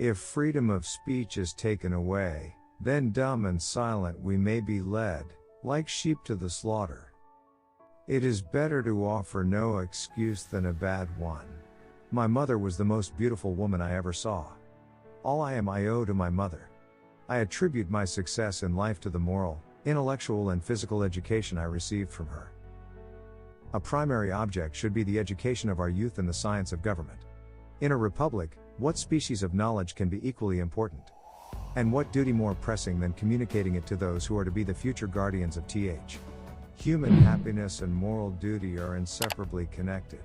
If freedom of speech is taken away, then dumb and silent we may be led, like sheep to the slaughter. It is better to offer no excuse than a bad one. My mother was the most beautiful woman I ever saw. All I am I owe to my mother. I attribute my success in life to the moral, intellectual and physical education I received from her. A primary object should be the education of our youth in the science of government. In a republic, what species of knowledge can be equally important? And what duty more pressing than communicating it to those who are to be the future guardians of th. Human happiness and moral duty are inseparably connected.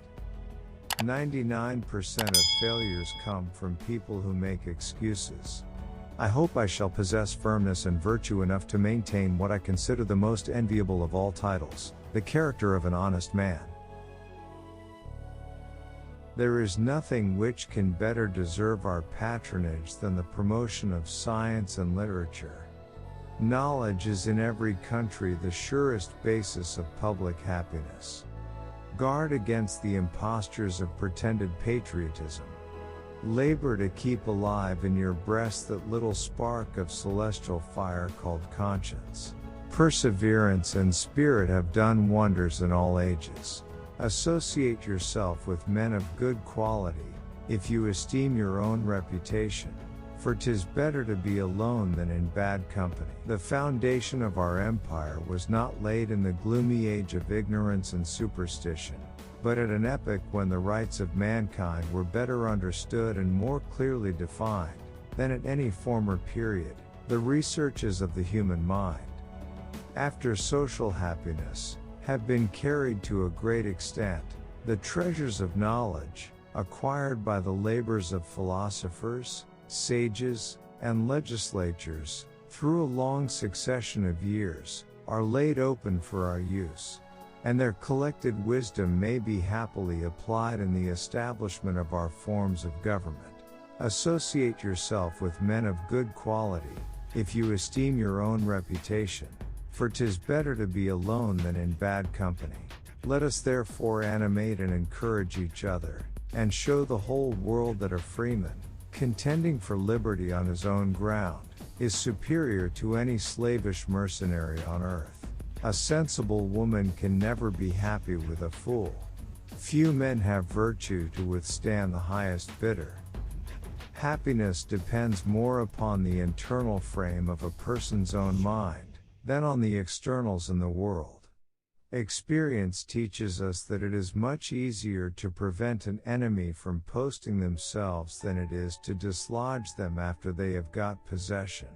99% of failures come from people who make excuses. I hope I shall possess firmness and virtue enough to maintain what I consider the most enviable of all titles, the character of an honest man. There is nothing which can better deserve our patronage than the promotion of science and literature. Knowledge is in every country the surest basis of public happiness. Guard against the impostures of pretended patriotism. Labor to keep alive in your breast that little spark of celestial fire called conscience. Perseverance and spirit have done wonders in all ages. Associate yourself with men of good quality, if you esteem your own reputation, for 'tis better to be alone than in bad company. The foundation of our empire was not laid in the gloomy age of ignorance and superstition, but at an epoch when the rights of mankind were better understood and more clearly defined than at any former period, the researches of the human mind, after social happiness, have been carried to a great extent. The treasures of knowledge, acquired by the labors of philosophers, sages, and legislatures, through a long succession of years, are laid open for our use, and their collected wisdom may be happily applied in the establishment of our forms of government. Associate yourself with men of good quality, if you esteem your own reputation, for 'tis better to be alone than in bad company. Let us therefore animate and encourage each other, and show the whole world that a freeman, contending for liberty on his own ground, is superior to any slavish mercenary on earth. A sensible woman can never be happy with a fool. Few men have virtue to withstand the highest bidder. Happiness depends more upon the internal frame of a person's own mind than on the externals in the world. Experience teaches us that it is much easier to prevent an enemy from posting themselves than it is to dislodge them after they have got possession.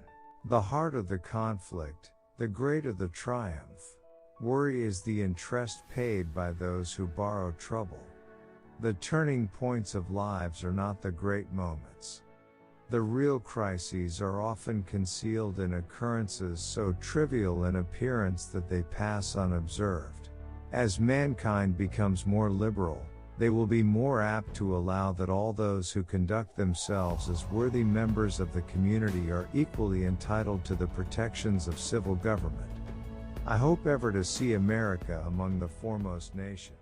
The harder the conflict, the greater the triumph. Worry is the interest paid by those who borrow trouble. The turning points of lives are not the great moments. The real crises are often concealed in occurrences so trivial in appearance that they pass unobserved. As mankind becomes more liberal, they will be more apt to allow that all those who conduct themselves as worthy members of the community are equally entitled to the protections of civil government. I hope ever to see America among the foremost nations.